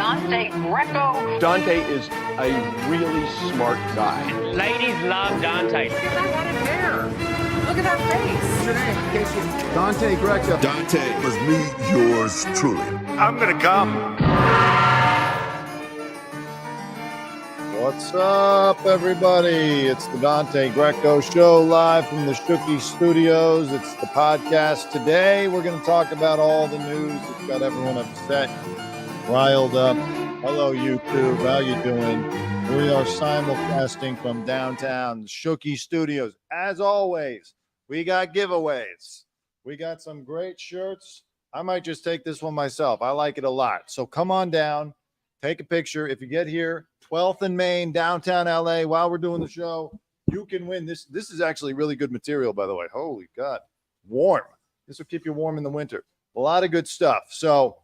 Dante Greco. Dante is a really smart guy. Ladies love Dante. He's not got his hair. Look at that face. What's your name? Casey. Dante Greco. Dante was me, yours truly. I'm gonna come. What's up, everybody? It's the Dante Greco Show live from the Shooky Studios. It's the podcast today. We're going to talk about all the news that's got everyone upset, riled up. Hello, YouTube. How you doing? We are simulcasting from downtown Shooky Studios. As always, we got giveaways. We got some great shirts. I might just take this one myself. I like it a lot. So come on down. Take a picture. If you get here, 12th and Main, downtown LA, while we're doing the show, you can win this. This is actually really good material, by the way. Holy God. Warm. This will keep you warm in the winter. A lot of good stuff. So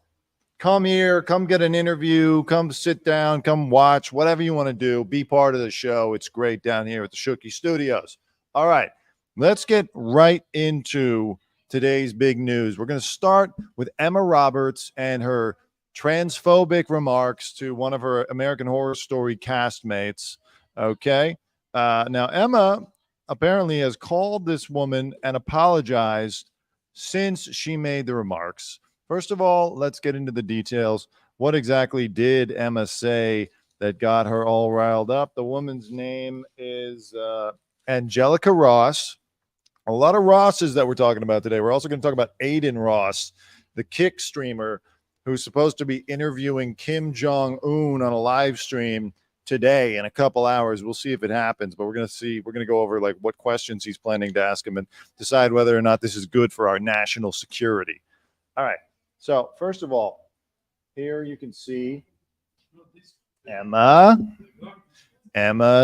come here, come get an interview, come sit down, come watch, whatever you want to do. Be part of the show. It's great down here at the Shooky Studios. All right, let's get right into today's big news. We're going to start with Emma Roberts and her transphobic remarks to one of her American Horror Story castmates. Okay. Now, Emma apparently has called this woman and apologized since she made the remarks. First of all, let's get into the details. What exactly did Emma say that got her all riled up? The woman's name is Angelica Ross. A lot of Rosses that we're talking about today. We're also going to talk about Adin Ross, the Kick streamer, who's supposed to be interviewing Kim Jong-un on a live stream today in a couple hours. We'll see if it happens, but we're going to go over like what questions he's planning to ask him and decide whether or not this is good for our national security. All right. So first of all, here you can see Emma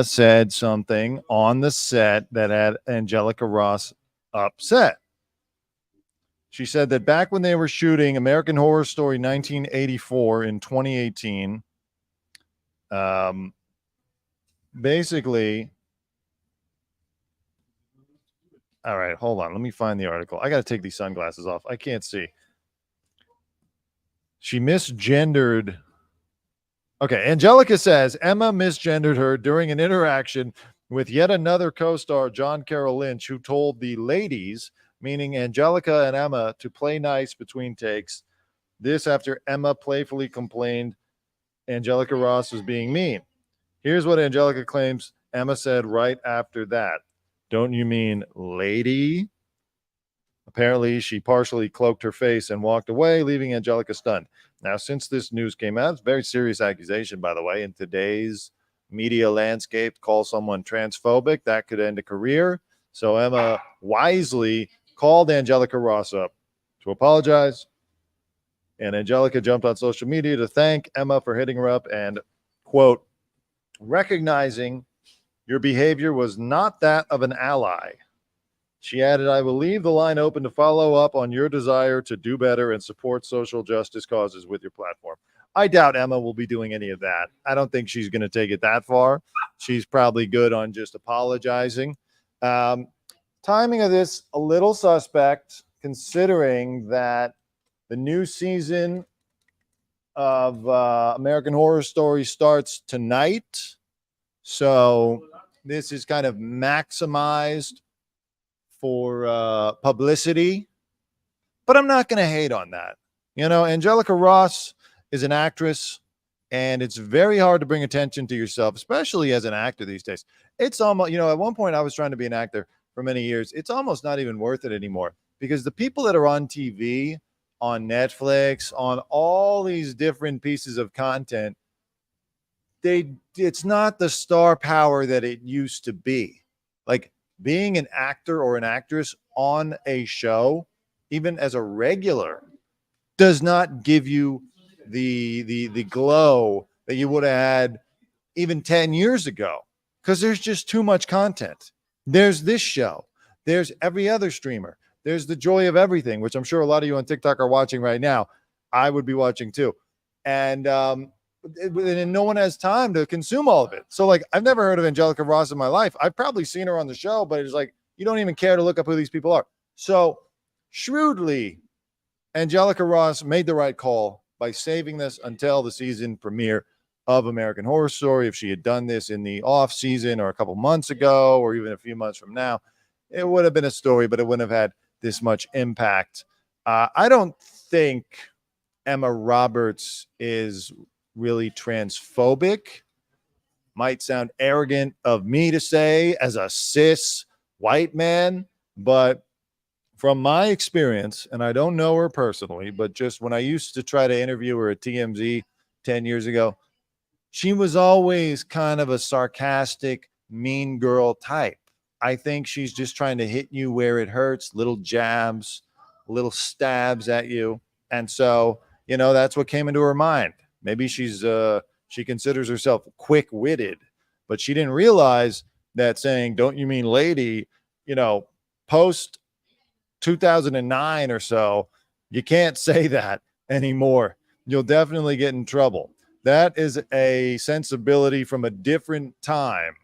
said something on the set that had Angelica Ross upset. She said that back when they were shooting American Horror Story 1984 in 2018, basically, all right, hold on. Let me find the article. I got to take these sunglasses off. I can't see. She misgendered. Okay, Angelica says Emma misgendered her during an interaction with yet another co-star, John Carroll Lynch, who told the ladies, meaning Angelica and Emma, to play nice between takes. This after Emma playfully complained Angelica Ross was being mean. Here's what Angelica claims Emma said right after that. Don't you mean lady? Apparently, she partially cloaked her face and walked away, leaving Angelica stunned. Now, since this news came out, it's a very serious accusation, by the way. In today's media landscape, call someone transphobic, that could end a career. So Emma wisely called Angelica Ross up to apologize. And Angelica jumped on social media to thank Emma for hitting her up and, quote, recognizing your behavior was not that of an ally. She added, I will leave the line open to follow up on your desire to do better and support social justice causes with your platform. I doubt Emma will be doing any of that. I don't think she's going to take it that far. She's probably good on just apologizing. Timing of this, a little suspect, considering that the new season of American Horror Story starts tonight. So this is kind of maximized for publicity. But I'm not going to hate on that. You know, Angelica Ross is an actress, and it's very hard to bring attention to yourself, especially as an actor these days. It's almost, you know, at one point I was trying to be an actor for many years. It's almost not even worth it anymore because the people that are on TV, on Netflix, on all these different pieces of content, it's not the star power that it used to be. Like being an actor or an actress on a show, even as a regular, does not give you the glow that you would have had even 10 years ago because there's just too much content. There's this show. There's every other streamer. There's the Joy of Everything, which I'm sure a lot of you on TikTok are watching right now. I would be watching too. And no one has time to consume all of it. So like, I've never heard of Angelica Ross in my life. I've probably seen her on the show, but it's like, you don't even care to look up who these people are. So shrewdly, Angelica Ross made the right call by saving this until the season premiere of American Horror Story. If she had done this in the off season or a couple months ago, or even a few months from now, it would have been a story, but it wouldn't have had this much impact. I don't think Emma Roberts is really transphobic. Might sound arrogant of me to say as a cis white man, but from my experience, and I don't know her personally, but just when I used to try to interview her at TMZ 10 years ago, she was always kind of a sarcastic, mean girl type. I think she's just trying to hit you where it hurts, little jabs, little stabs at you. And so, that's what came into her mind. Maybe she considers herself quick-witted, but she didn't realize that saying, "Don't you mean lady," post 2009 or so, you can't say that anymore. You'll definitely get in trouble. That is a sensibility from a different time,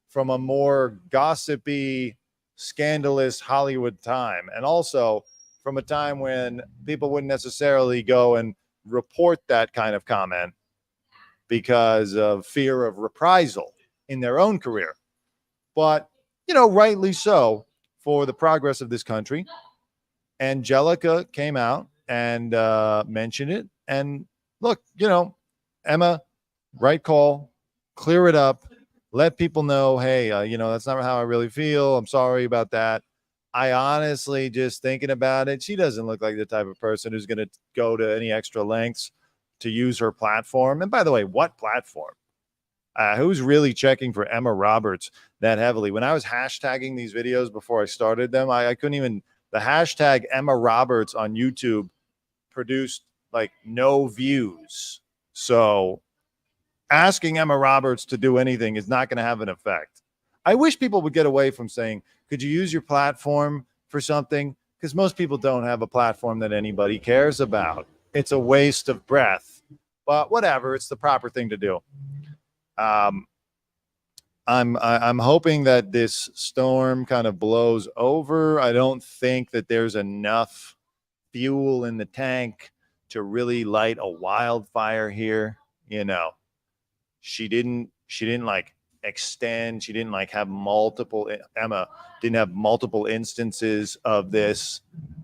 from a more gossipy, scandalous Hollywood time, and also from a time when people wouldn't necessarily go and report that kind of comment because of fear of reprisal in their own career. But, rightly so, for the progress of this country, Angelica came out and mentioned it. And look, Emma, right call, clear it up, let people know, hey, that's not how I really feel. I'm sorry about that. I honestly, just thinking about it, she doesn't look like the type of person who's going to go to any extra lengths to use her platform. And by the way, what platform? Who's really checking for Emma Roberts that heavily? When I was hashtagging these videos before I started them, I couldn't even, the hashtag Emma Roberts on YouTube produced like no views. So asking Emma Roberts to do anything is not going to have an effect. I wish people would get away from saying, could you use your platform for something? Because most people don't have a platform that anybody cares about. It's a waste of breath, but whatever. It's the proper thing to do. I'm hoping that this storm kind of blows over. I don't think that there's enough fuel in the tank to really light a wildfire here. She didn't like extend. She didn't like have multiple. Emma didn't have multiple instances of this,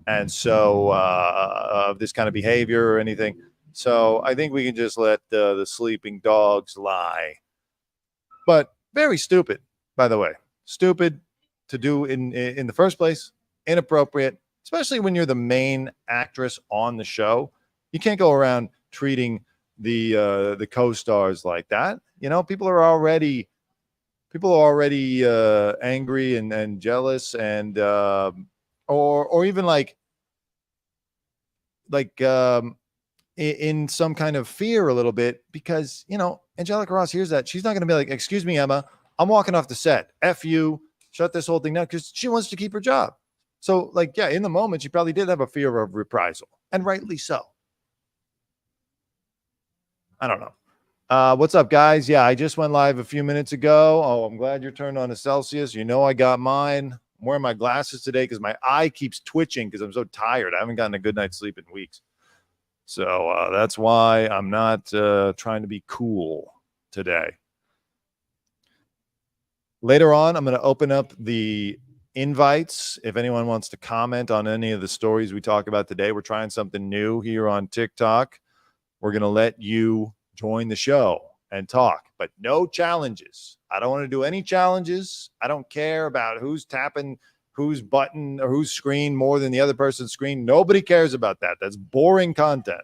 and so of this kind of behavior or anything. So I think we can just let the sleeping dogs lie. But very stupid, by the way. Stupid to do in the first place. Inappropriate, especially when you're the main actress on the show. You can't go around treating the co-stars like that. People are already angry and jealous and or even like in some kind of fear a little bit because Angelica Ross hears that. She's not going to be like, "Excuse me, Emma, I'm walking off the set. F you, shut this whole thing down," because she wants to keep her job. So in the moment, she probably did have a fear of reprisal, and rightly so. I don't know. What's up, guys? Yeah, I just went live a few minutes ago. Oh, I'm glad you're turned on to Celsius. I got mine. I'm wearing my glasses today because my eye keeps twitching because I'm so tired. I haven't gotten a good night's sleep in weeks. So that's why I'm not trying to be cool today. Later on, I'm going to open up the invites. If anyone wants to comment on any of the stories we talk about today, we're trying something new here on TikTok. We're going to let you join the show and talk, but no challenges. I don't want to do any challenges. I don't care about who's tapping whose button or whose screen more than the other person's screen. Nobody cares about that. That's boring content.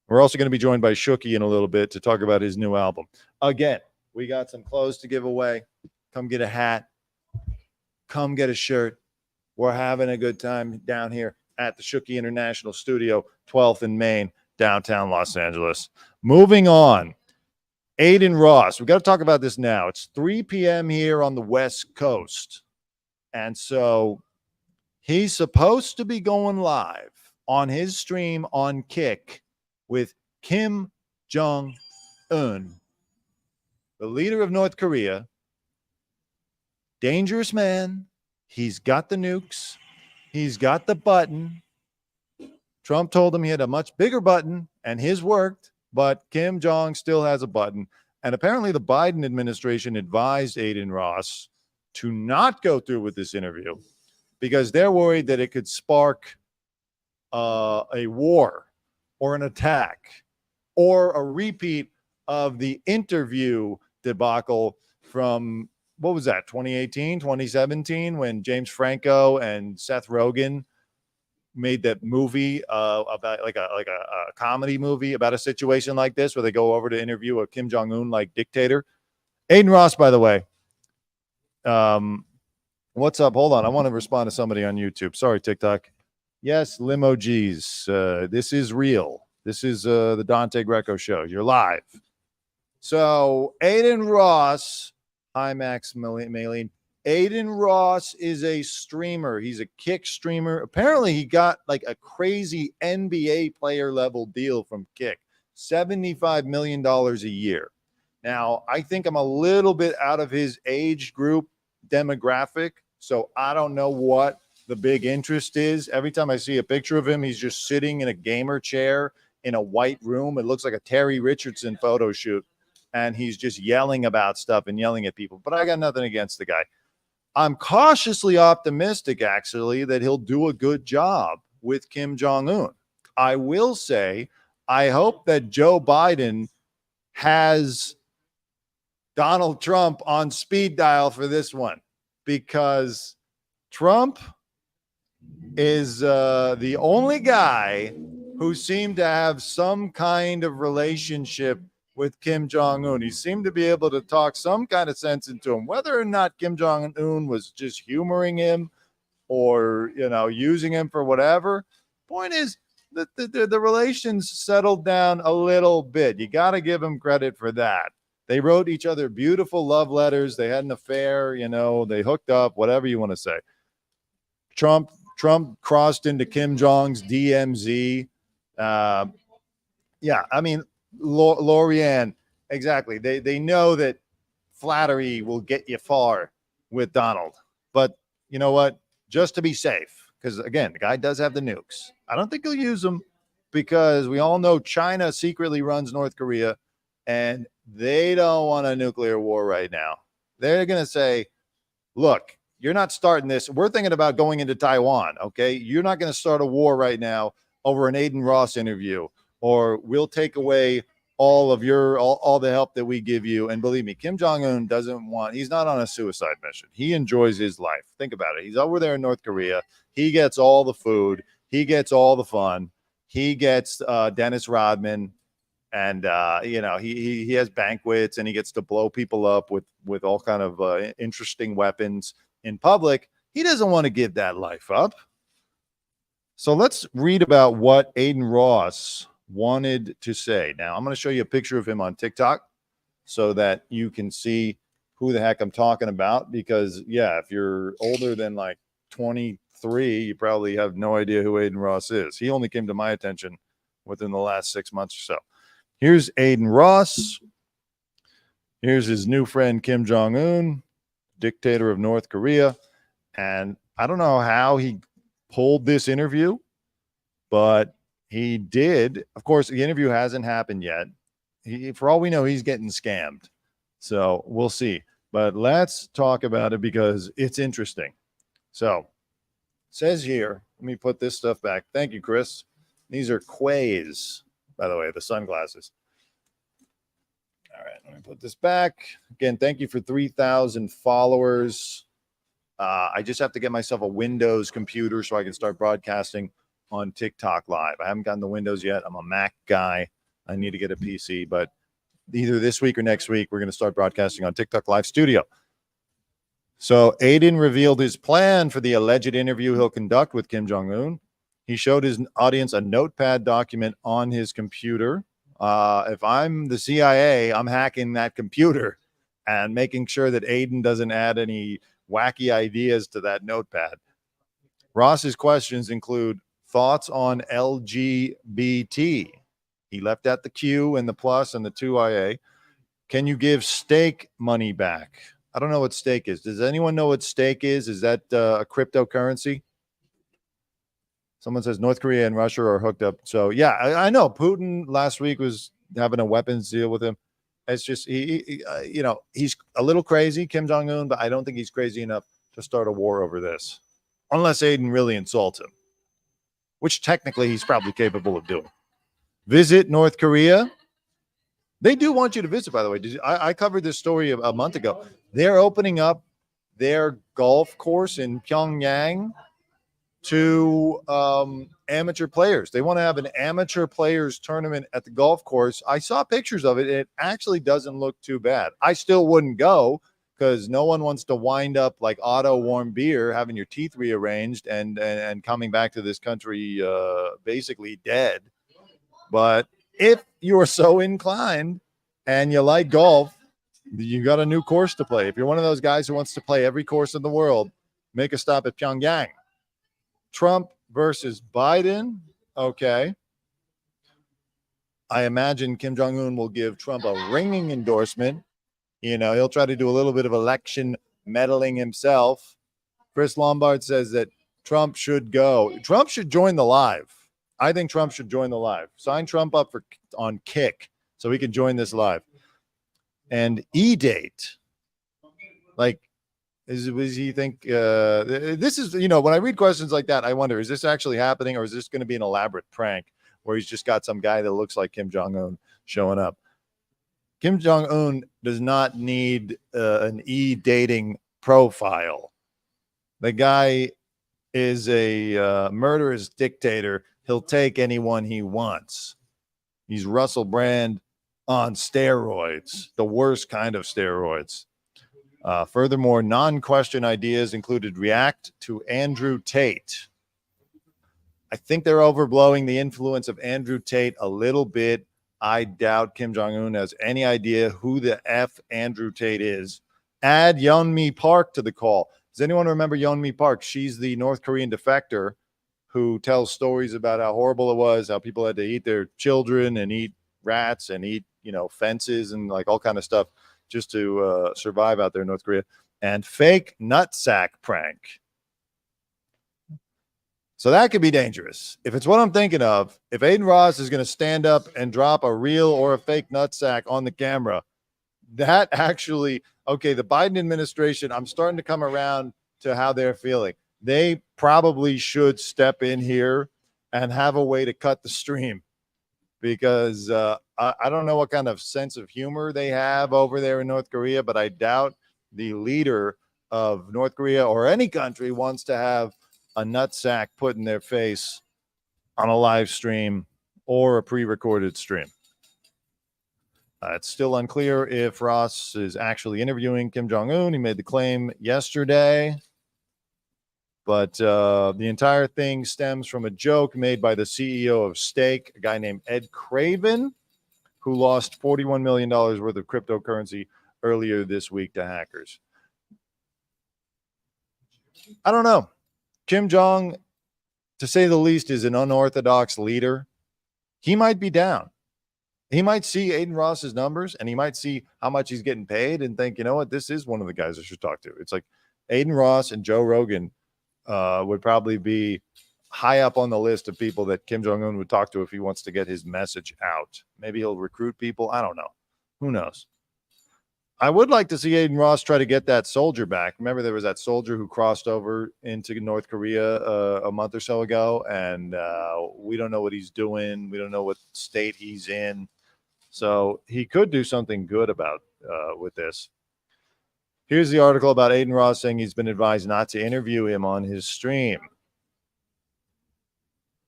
We're also going to be joined by Shooky in a little bit to talk about his new album. Again, we got some clothes to give away. Come get a hat. Come get a shirt. We're having a good time down here at the Shooky International Studio, 12th and Main, downtown Los Angeles. Moving on. Adin Ross. We've got to talk about this now. It's 3 p.m. here on the West Coast. And so he's supposed to be going live on his stream on Kick with Kim Jong-un, the leader of North Korea. Dangerous man. He's got the nukes. He's got the button. Trump told him he had a much bigger button, and his worked, but Kim Jong still has a button. And apparently the Biden administration advised Adin Ross to not go through with this interview because they're worried that it could spark a war or an attack or a repeat of the interview debacle from, what was that, 2018, 2017, when James Franco and Seth Rogen made that movie about like a comedy movie about a situation like this where they go over to interview a Kim Jong-un like dictator. Adin Ross, by the way, what's up? Hold on. I want to respond to somebody on YouTube. Sorry, TikTok. Yes, Limo G's. This is real. This is the Dante Greco show. You're live. So Adin Ross, hi Max Maylene. Adin Ross is a streamer. He's a Kick streamer. Apparently, he got like a crazy NBA player level deal from Kick, $75 million a year. Now, I think I'm a little bit out of his age group demographic, so I don't know what the big interest is. Every time I see a picture of him, he's just sitting in a gamer chair in a white room. It looks like a Terry Richardson photo shoot, and he's just yelling about stuff and yelling at people. But I got nothing against the guy. I'm cautiously optimistic, actually, that he'll do a good job with Kim Jong-un. I will say, I hope that Joe Biden has Donald Trump on speed dial for this one, because Trump is the only guy who seemed to have some kind of relationship with Kim Jong-un. He seemed to be able to talk some kind of sense into him, whether or not Kim Jong-un was just humoring him or, using him for whatever. Point is that the relations settled down a little bit. You got to give him credit for that. They wrote each other beautiful love letters. They had an affair, they hooked up, whatever you want to say. Trump crossed into Kim Jong's DMZ. Yeah, I mean, Lorianne, exactly. They know that flattery will get you far with Donald. But you know what? Just to be safe, because again, the guy does have the nukes. I don't think he'll use them because we all know China secretly runs North Korea, and they don't want a nuclear war right now. They're going to say, look, you're not starting this. We're thinking about going into Taiwan, okay? You're not going to start a war right now over an Adin Ross interview, or we'll take away all of your all the help that we give you. And believe me, Kim Jong-un he's not on a suicide mission. He enjoys his life. Think about it. He's over there in North Korea. He gets all the food. He gets all the fun. He gets Dennis Rodman. And, he has banquets, and he gets to blow people up with all kind of interesting weapons in public. He doesn't want to give that life up. So let's read about what Adin Ross wanted to say. Now, I'm going to show you a picture of him on TikTok so that you can see who the heck I'm talking about. Because, yeah, if you're older than like 23, you probably have no idea who Adin Ross is. He only came to my attention within the last 6 months or so. Here's Adin Ross. Here's his new friend, Kim Jong-un, dictator of North Korea. And I don't know how he pulled this interview, but he did. Of course, the interview hasn't happened yet. For all we know, he's getting scammed. So we'll see. But let's talk about it because it's interesting. So it says here, let me put this stuff back. Thank you, Chris. These are Quays, by the way, the sunglasses. All right, let me put this back. Again, thank you for 3,000 followers. I just have to get myself a Windows computer so I can start broadcasting on TikTok Live. I haven't gotten the Windows yet. I'm a Mac guy. I need to get a PC, but either this week or next week, we're going to start broadcasting on TikTok Live Studio. So Adin revealed his plan for the alleged interview he'll conduct with Kim Jong-un. He showed his audience a notepad document on his computer. If I'm the CIA, I'm hacking that computer and making sure that Adin doesn't add any wacky ideas to that notepad. Ross's questions include thoughts on LGBT. He left out the Q and the plus and the 2IA. Can you give stake money back? I don't know what stake is. Does anyone know what stake is? Is that a cryptocurrency? Someone says North Korea and Russia are hooked up. So yeah, I know Putin last week was having a weapons deal with him. It's just he's a little crazy, Kim Jong-un, but I don't think he's crazy enough to start a war over this, unless Adin really insults him, which technically he's probably capable of doing. Visit North Korea. They do want you to visit, by the way. I covered this story a month ago. They're opening up their golf course in Pyongyang to amateur players. They want to have an amateur players tournament at the golf course. I saw pictures of it. It actually doesn't look too bad. I still wouldn't go because no one wants to wind up like Otto warm beer, having your teeth rearranged and coming back to this country basically dead. But if you're so inclined and you like golf, you got a new course to play. If you're one of those guys who wants to play every course in the world, make a stop at Pyongyang. Trump versus Biden. Okay. I imagine Kim Jong-un will give Trump a ringing endorsement. He'll try to do a little bit of election meddling himself. Chris Lombard says that Trump should go. Trump should join the live. I think Trump should join the live. Sign Trump up on Kick so he can join this live. And E-date. Like, does he think this is, when I read questions like that, I wonder, is this actually happening or is this going to be an elaborate prank where he's just got some guy that looks like Kim Jong-un showing up? Kim Jong-un does not need an e-dating profile. The guy is a murderous dictator. He'll take anyone he wants. He's Russell Brand on steroids, the worst kind of steroids. Furthermore, non-question ideas included react to Andrew Tate. I think they're overblowing the influence of Andrew Tate a little bit. I doubt Kim Jong-un has any idea who the F Andrew Tate is. Add Yeonmi Park to the call. Does anyone remember Yeonmi Park? She's the North Korean defector who tells stories about how horrible it was, how people had to eat their children and eat rats and eat, fences and like all kind of stuff just to survive out there in North Korea. And fake nutsack prank. So that could be dangerous. If it's what I'm thinking of, if Adin Ross is going to stand up and drop a real or a fake nutsack on the camera, that actually, okay, the Biden administration, I'm starting to come around to how they're feeling. They probably should step in here and have a way to cut the stream because I don't know what kind of sense of humor they have over there in North Korea, but I doubt the leader of North Korea or any country wants to have a nutsack put in their face on a live stream or a pre-recorded stream. It's still unclear if Ross is actually interviewing Kim Jong-un. He made the claim yesterday, but the entire thing stems from a joke made by the CEO of Stake, a guy named Ed Craven, who lost $41 million worth of cryptocurrency earlier this week to hackers. I don't know. Kim Jong, to say the least, is an unorthodox leader. He might be down. He might see Adin Ross's numbers and he might see how much he's getting paid and think, you know what, this is one of the guys I should talk to. It's like Adin Ross and Joe Rogan would probably be high up on the list of people that Kim Jong-un would talk to if he wants to get his message out. Maybe he'll recruit people. I don't know. Who knows? I would like to see Adin Ross try to get that soldier back. Remember, there was that soldier who crossed over into North Korea a month or so ago, and we don't know what he's doing. We don't know what state he's in. So he could do something good about with this. Here's the article about Adin Ross saying he's been advised not to interview him on his stream.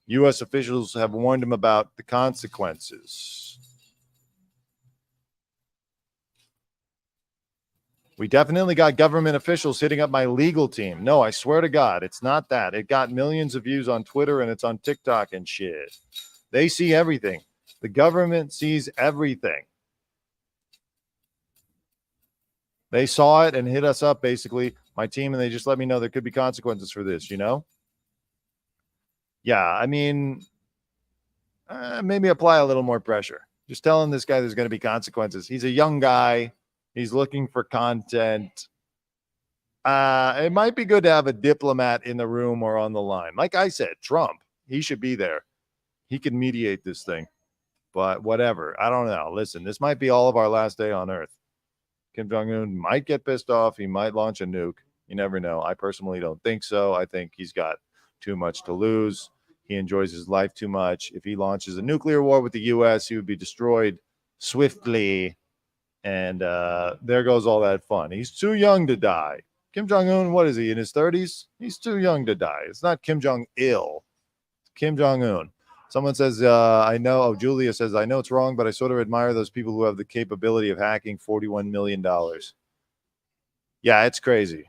U.S. officials have warned him about the consequences. We definitely got government officials hitting up my legal team. No, I swear to God, it's not that. It got millions of views on Twitter and it's on TikTok and shit. They see everything. The government sees everything. They saw it and hit us up, basically, my team, and they just let me know there could be consequences for this, Yeah, I mean, maybe apply a little more pressure. Just telling this guy there's going to be consequences. He's a young guy. He's looking for content. It might be good to have a diplomat in the room or on the line. Like I said, Trump. He should be there. He can mediate this thing. But whatever. I don't know. Listen, this might be all of our last day on Earth. Kim Jong-un might get pissed off. He might launch a nuke. You never know. I personally don't think so. I think he's got too much to lose. He enjoys his life too much. If he launches a nuclear war with the U.S., he would be destroyed swiftly. And there goes all that fun. He's too young to die. Kim Jong-un, what is he, in his 30s? He's too young to die. It's not Kim Jong-il. It's Kim Jong-un. Someone says, I know, Julia says, I know it's wrong, but I sort of admire those people who have the capability of hacking $41 million. Yeah, it's crazy.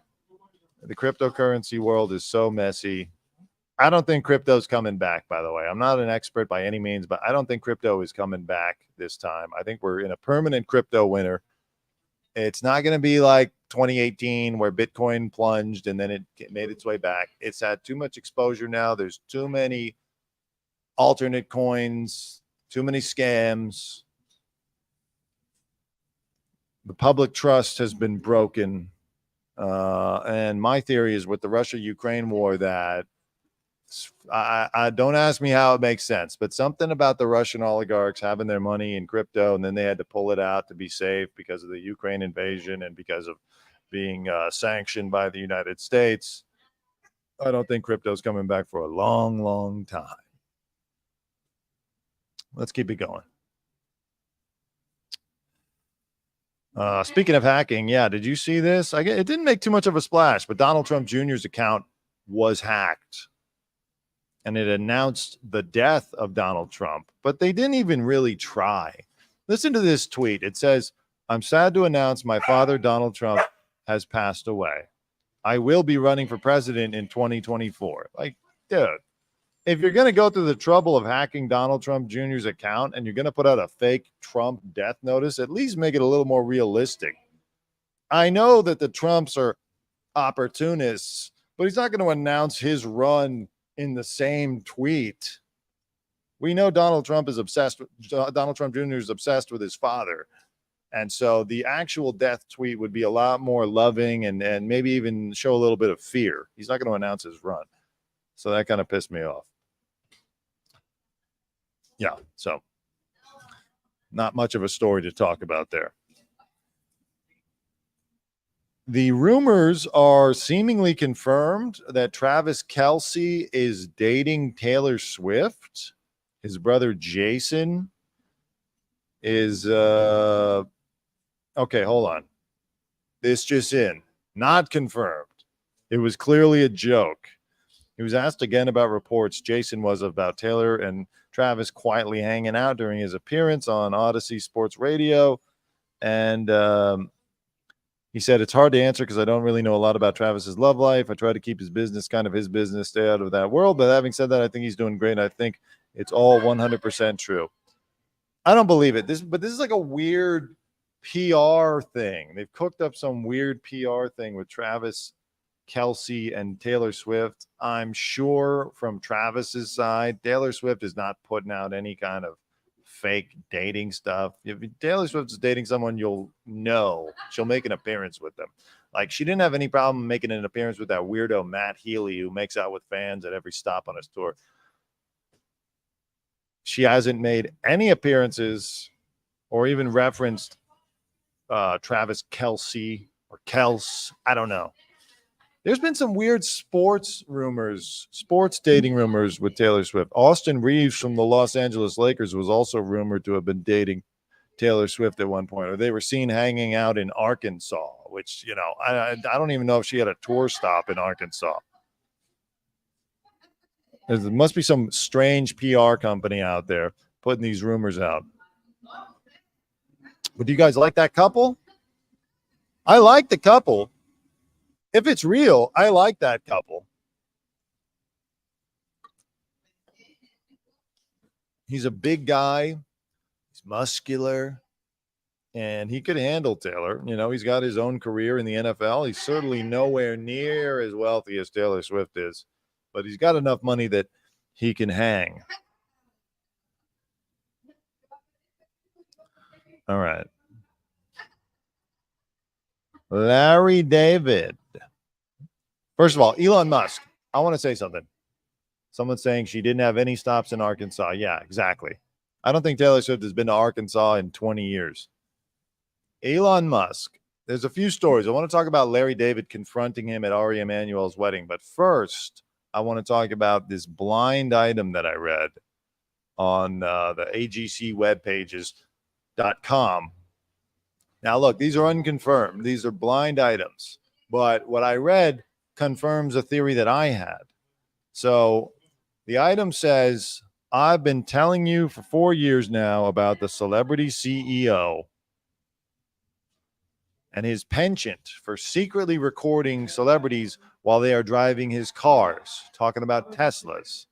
The cryptocurrency world is so messy. I don't think crypto's coming back, by the way. I'm not an expert by any means, but I don't think crypto is coming back this time. I think we're in a permanent crypto winter. It's not going to be like 2018 where Bitcoin plunged and then it made its way back. It's had too much exposure now. There's too many alternate coins, too many scams. The public trust has been broken. And my theory is with the Russia-Ukraine war that I don't ask me how it makes sense, but something about the Russian oligarchs having their money in crypto and then they had to pull it out to be safe because of the Ukraine invasion and because of being sanctioned by the United States. I don't think crypto's coming back for a long, long time. Let's keep it going. Speaking of hacking, yeah, did you see this? It didn't make too much of a splash, but Donald Trump Jr.'s account was hacked. And it announced the death of Donald Trump, but they didn't even really try. Listen to this tweet. It says, I'm sad to announce my father, Donald Trump, has passed away. I will be running for president in 2024. Like, dude. If you're going to go through the trouble of hacking Donald Trump Jr.'s account and you're going to put out a fake Trump death notice, at least make it a little more realistic. I know that the Trumps are opportunists, but he's not going to announce his run in the same tweet. We know Donald Trump Jr. is obsessed with his father. And so the actual death tweet would be a lot more loving and maybe even show a little bit of fear. He's not going to announce his run. So that kind of pissed me off. Yeah, so not much of a story to talk about there. The rumors are seemingly confirmed that Travis Kelce is dating Taylor Swift. His brother Jason is okay, hold on. This just in. Not confirmed. It was clearly a joke. He was asked again about reports Jason was about Taylor and Travis quietly hanging out during his appearance on Odyssey Sports Radio. And he said, it's hard to answer because I don't really know a lot about Travis's love life. I try to keep his business kind of his business, stay out of that world. But having said that, I think he's doing great. I think it's all 100% true. I don't believe it. This is like a weird PR thing. They've cooked up some weird PR thing with Travis Kelce and Taylor Swift. I'm sure from Travis's side, Taylor Swift is not putting out any kind of fake dating stuff. If Taylor Swift is dating someone, you'll know she'll make an appearance with them. Like, she didn't have any problem making an appearance with that weirdo Matt Healy who makes out with fans at every stop on his tour. She hasn't made any appearances or even referenced Travis Kelce or Kels. I don't know. There's been some weird sports dating rumors with Taylor Swift. Austin Reeves from the Los Angeles Lakers was also rumored to have been dating Taylor Swift at one point, or they were seen hanging out in Arkansas, which, I don't even know if she had a tour stop in Arkansas. There must be some strange PR company out there putting these rumors out. But do you guys like that couple? I like the couple. If it's real, I like that couple. He's a big guy. He's muscular. And he could handle Taylor. He's got his own career in the NFL. He's certainly nowhere near as wealthy as Taylor Swift is. But he's got enough money that he can hang. All right. Larry David. First of all, Elon Musk, I want to say something. Someone saying she didn't have any stops in Arkansas. Yeah, exactly. I don't think Taylor Swift has been to Arkansas in 20 years. Elon Musk. There's a few stories. I want to talk about Larry David confronting him at Ari Emanuel's wedding. But first, I want to talk about this blind item that I read on the agcwebpages.com. Now, look, these are unconfirmed. These are blind items. But what I read confirms a theory that I had. So the item says, I've been telling you for 4 years now about the celebrity CEO and his penchant for secretly recording celebrities while they are driving his cars, talking about Teslas,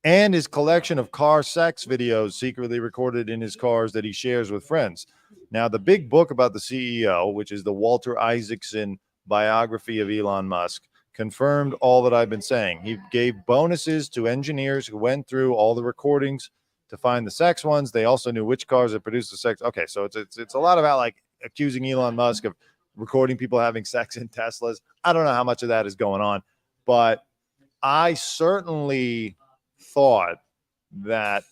and his collection of car sex videos secretly recorded in his cars that he shares with friends. Now, the big book about the CEO, which is the Walter Isaacson biography of Elon Musk, confirmed all that I've been saying. He gave bonuses to engineers who went through all the recordings to find the sex ones. They also knew which cars that produced the sex. Okay, so it's a lot about like accusing Elon Musk of recording people having sex in Teslas. I don't know how much of that is going on, but I certainly thought that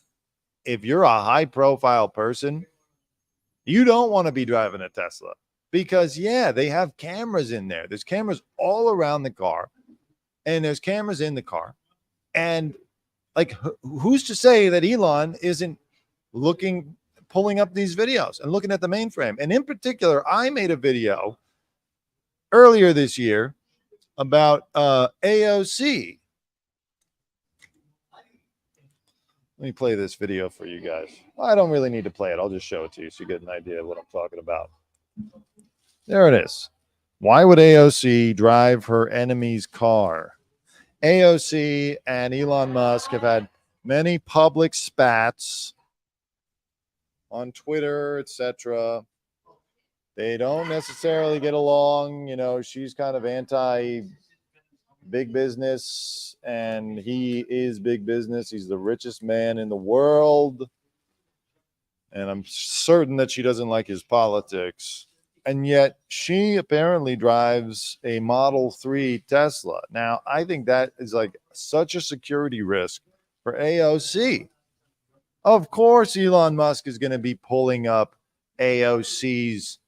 if you're a high profile person, you don't want to be driving a Tesla because, yeah, they have cameras in there. There's cameras all around the car, and there's cameras in the car. And like, who's to say that Elon isn't pulling up these videos and looking at the mainframe? And in particular, I made a video earlier this year about AOC. Let me play this video for you guys. I don't really need to play it. I'll just show it to you so you get an idea of what I'm talking about. There it is. Why would AOC drive her enemy's car? AOC and Elon Musk have had many public spats on Twitter, etc. They don't necessarily get along. You know, she's kind of anti big business, and he is big business. He's the richest man in the world, and I'm certain that she doesn't like his politics. And yet she apparently drives a Model 3 Tesla. Now, I think that is like such a security risk for AOC. Of course, Elon Musk is going to be pulling up AOC's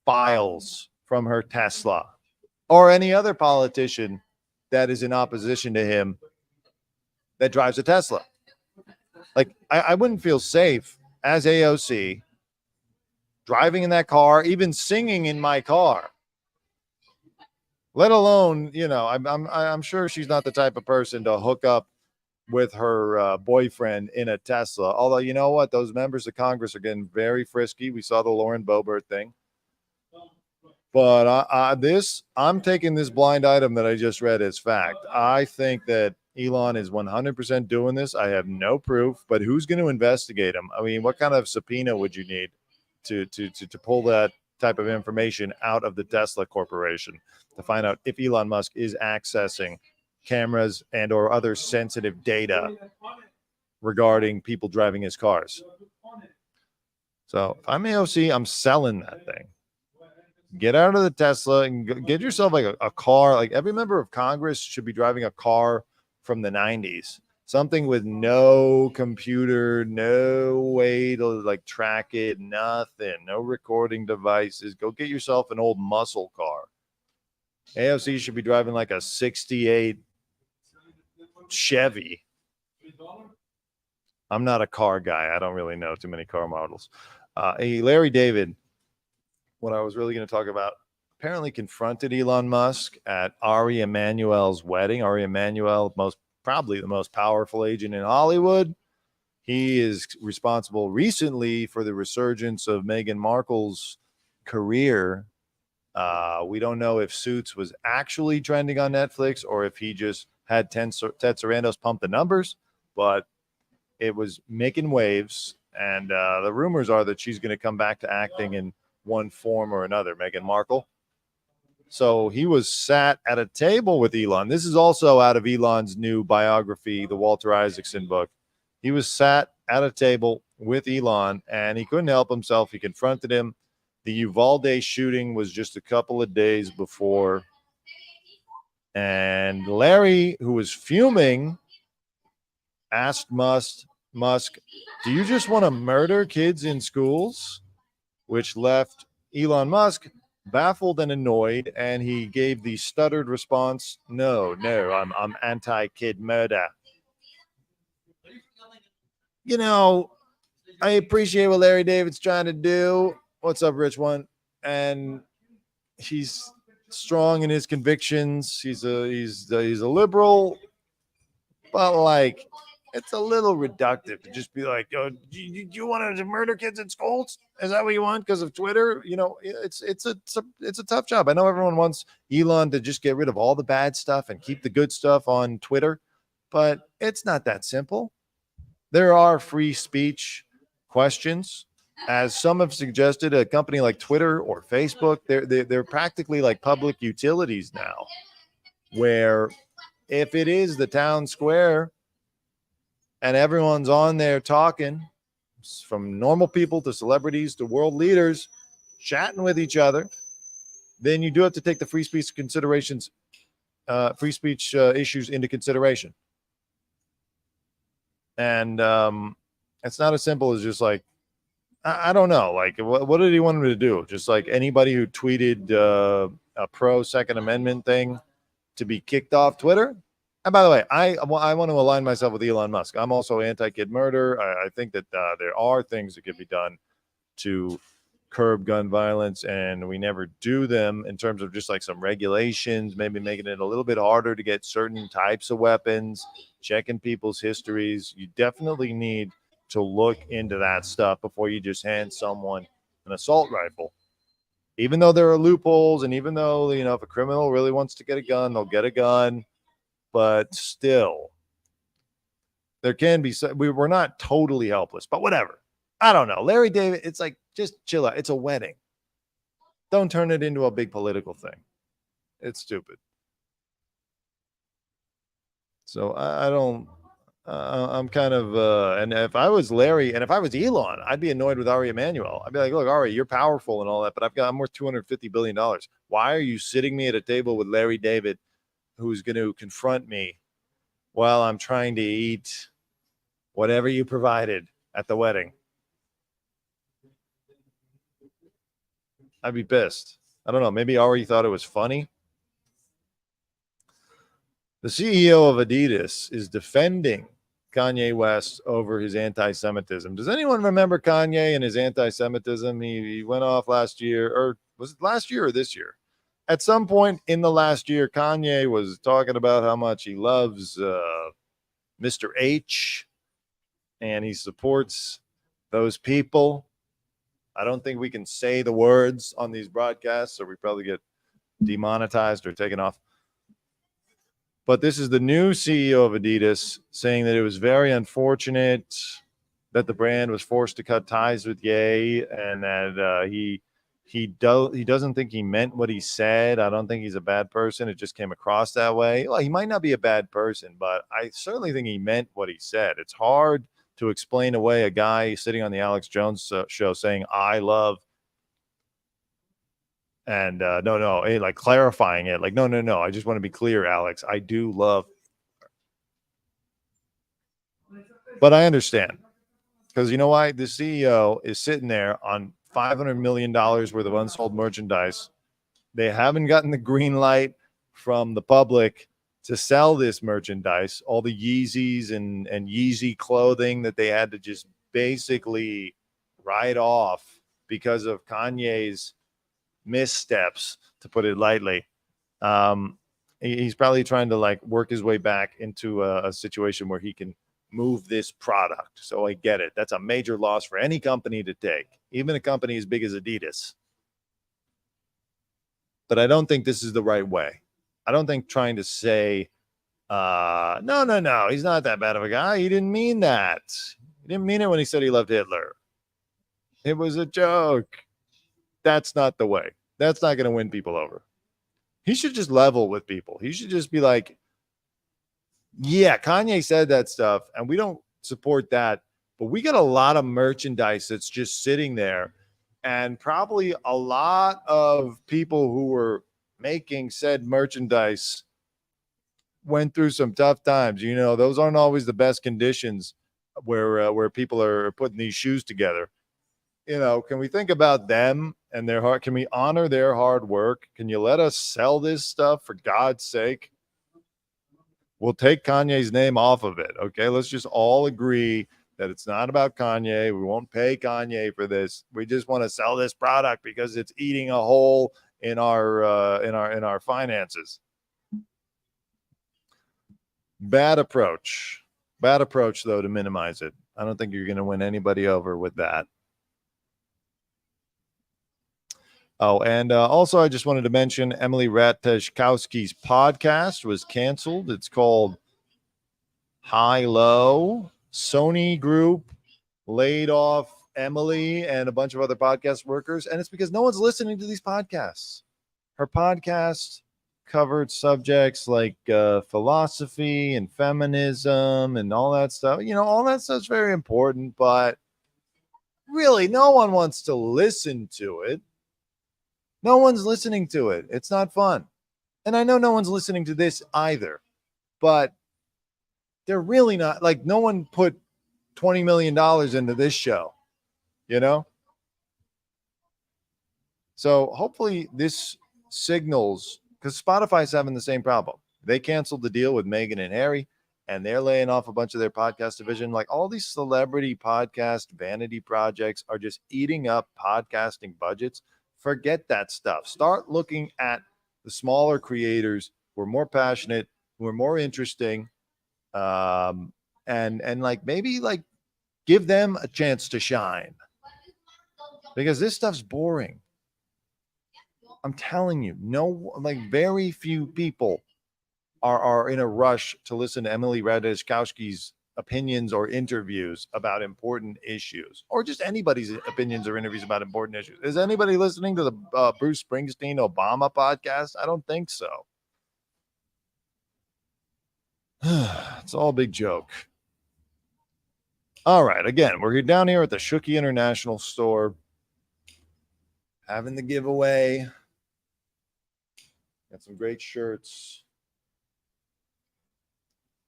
files from her Tesla, or any other politician that is in opposition to him that drives a Tesla. Like, I wouldn't feel safe as AOC driving in that car, even singing in my car, let alone, you know, I'm sure she's not the type of person to hook up with her boyfriend in a Tesla. Although, you know what? Those members of Congress are getting very frisky. We saw the Lauren Boebert thing. But I'm taking this blind item that I just read as fact. I think that Elon is 100% doing this. I have no proof, but who's going to investigate him? I mean, what kind of subpoena would you need to pull that type of information out of the Tesla Corporation to find out if Elon Musk is accessing cameras and or other sensitive data regarding people driving his cars? So if I'm AOC, I'm selling that thing. Get out of the Tesla and get yourself like a car. Like, every member of Congress should be driving a car from the 90s. Something with no computer, no way to like track it, nothing, no recording devices. Go get yourself an old muscle car. AOC should be driving like a 68 Chevy. I'm not a car guy. I don't really know too many car models. Larry David, what I was really going to talk about, apparently confronted Elon Musk at Ari Emanuel's wedding. Ari Emanuel, probably the most powerful agent in Hollywood. He is responsible recently for the resurgence of Meghan Markle's career. We don't know if Suits was actually trending on Netflix or if he just had Ted Sarandos pump the numbers, but it was making waves. And the rumors are that she's going to come back to acting in one form or another, Meghan Markle. So he was sat at a table with Elon. This is also out of Elon's new biography, the Walter Isaacson book. He was sat at a table with Elon, and he couldn't help himself. He confronted him. The Uvalde shooting was just a couple of days before, And Larry, who was fuming, asked Musk, do you just want to murder kids in schools? Which left Elon Musk baffled and annoyed, and he gave the stuttered response, no, I'm anti-kid murder. You know, I appreciate what Larry David's trying to do. What's up, Rich One? And he's strong in his convictions. He's a liberal, but like it's a little reductive to just be like, oh, do you want to murder kids in schools? Is that what you want because of Twitter? You know, it's a tough job. I know everyone wants Elon to just get rid of all the bad stuff and keep the good stuff on Twitter, but it's not that simple. There are free speech questions. As some have suggested, a company like Twitter or Facebook, they're practically like public utilities now, where if it is the town square and everyone's on there talking, from normal people to celebrities to world leaders, chatting with each other, then you do have to take the free speech issues into consideration. And it's not as simple as just like, I don't know, like what did he want him to do? Just like anybody who tweeted a pro Second Amendment thing to be kicked off Twitter? And by the way, I want to align myself with Elon Musk. I'm also anti-kid murder. I think that there are things that could be done to curb gun violence, and we never do them in terms of just like some regulations, maybe making it a little bit harder to get certain types of weapons, checking people's histories. You definitely need to look into that stuff before you just hand someone an assault rifle. Even though there are loopholes, and even though, you know, if a criminal really wants to get a gun, they'll get a gun. But still, there can be, we're not totally helpless, but whatever. I don't know. Larry David, it's like, just chill out. It's a wedding. Don't turn it into a big political thing. It's stupid. So I don't, I'm kind of, and if I was Larry and if I was Elon, I'd be annoyed with Ari Emanuel. I'd be like, look, Ari, you're powerful and all that, but I'm worth $250 billion. Why are you sitting me at a table with Larry David, who's going to confront me while I'm trying to eat whatever you provided at the wedding? I'd be pissed. I don't know. Maybe Ari thought it was funny. The CEO of Adidas is defending Kanye West over his anti-Semitism. Does anyone remember Kanye and his anti-Semitism? He went off last year, or was it last year or this year? At some point in the last year, Kanye was talking about how much he loves Mr. H and he supports those people. I don't think we can say the words on these broadcasts, or we probably get demonetized or taken off. But this is the new CEO of Adidas saying that it was very unfortunate that the brand was forced to cut ties with Ye, and that he doesn't think he meant what he said. I don't think he's a bad person. It just came across that way. Well, he might not be a bad person, but I certainly think he meant what he said. It's hard to explain away a guy sitting on the Alex Jones show saying, I love, and no, like clarifying it. Like, no, I just want to be clear, Alex. I do love. But I understand. Because you know why? The CEO is sitting there on $500 million worth of unsold merchandise. They haven't gotten the green light from the public to sell this merchandise, all the Yeezys and Yeezy clothing that they had to just basically write off because of Kanye's missteps, to put it lightly. He's probably trying to like work his way back into a situation where he can move this product. So I get it. That's a major loss for any company to take, even a company as big as Adidas. But I don't think this is the right way. I don't think trying to say, no, he's not that bad of a guy. He didn't mean that. He didn't mean it when he said he loved Hitler. It was a joke. That's not the way. That's not going to win people over. He should just level with people. He should just be like, yeah, Kanye said that stuff, and we don't support that, but we got a lot of merchandise that's just sitting there, and probably a lot of people who were making said merchandise went through some tough times. You know, those aren't always the best conditions where people are putting these shoes together. You know, can we think about them and their heart? Can we honor their hard work? Can you let us sell this stuff for God's sake? We'll take Kanye's name off of it. Okay, let's just all agree that it's not about Kanye. We won't pay Kanye for this. We just want to sell this product because it's eating a hole in our finances. Bad approach though, to minimize it. I don't think you're going to win anybody over with that. Oh, and also I just wanted to mention Emily Ratajkowski's podcast was canceled. It's called High Low. Sony Group laid off Emily and a bunch of other podcast workers, and it's because no one's listening to these podcasts. Her podcast covered subjects like philosophy and feminism and all that stuff. You know, all that stuff's very important, but really no one wants to listen to it. No one's listening to it. It's not fun. And I know no one's listening to this either, but they're really not, like, no one put $20 million into this show, you know? So hopefully this signals, because Spotify's having the same problem. They canceled the deal with Meghan and Harry, and they're laying off a bunch of their podcast division. Like, all these celebrity podcast vanity projects are just eating up podcasting budgets. Forget that stuff. Start looking at the smaller creators who are more passionate, who are more interesting, and like, maybe like give them a chance to shine, because this stuff's boring. I'm telling you, very few people are in a rush to listen to Emily Ratajkowski's opinions or interviews about important issues, or just anybody's opinions or interviews about important issues. Is anybody listening to the Bruce Springsteen Obama podcast? I don't think so. It's all a big joke. All right. Again, we're down here at the Shookie International store having the giveaway. Got some great shirts.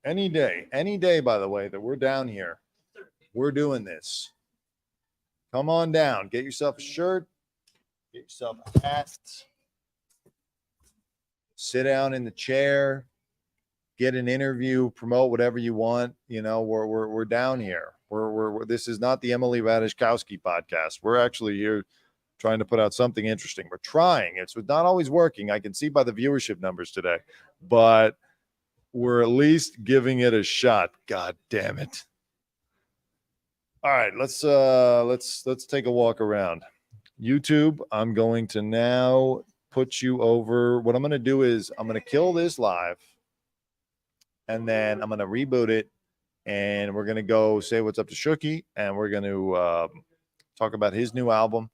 Any day, by the way, that we're down here, we're doing this. Come on down. Get yourself a shirt. Get yourself a hat. Sit down in the chair. Get an interview. Promote whatever you want. You know, we're down here. We're this is not the Emily Ratajkowski podcast. We're actually here trying to put out something interesting. We're trying. It's not always working. I can see by the viewership numbers today, but we're at least giving it a shot. God damn it. All right, let's take a walk around. YouTube, I'm going to now put you over. What I'm going to do is I'm going to kill this live, and then I'm going to reboot it, and we're going to go say what's up to Shookie, and we're going to talk about his new album,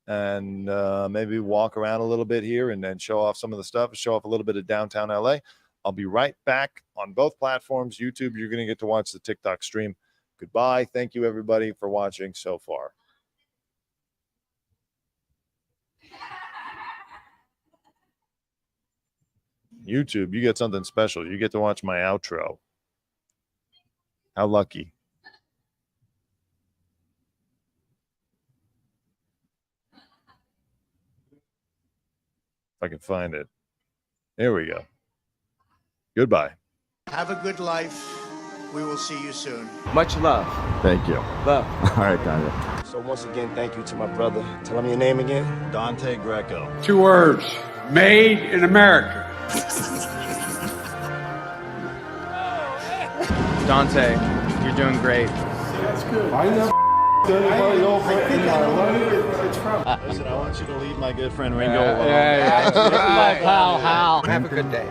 and maybe walk around a little bit here and then show off some of the stuff, show off a little bit of downtown LA. I'll be right back on both platforms. YouTube, you're going to get to watch the TikTok stream. Goodbye. Thank you, everybody, for watching so far. YouTube, you get something special. You get to watch my outro. How lucky. If I can find it. There we go. Goodbye. Have a good life. We will see you soon. Much love. Thank you. Love. All right, Kanye. So once again, thank you to my brother. Tell him your name again. Dante Greco. 2 words. Made in America. Dante, you're doing great. I never Listen, I want you to leave my good friend Ringo alone. Yeah. Hal. Have a good day.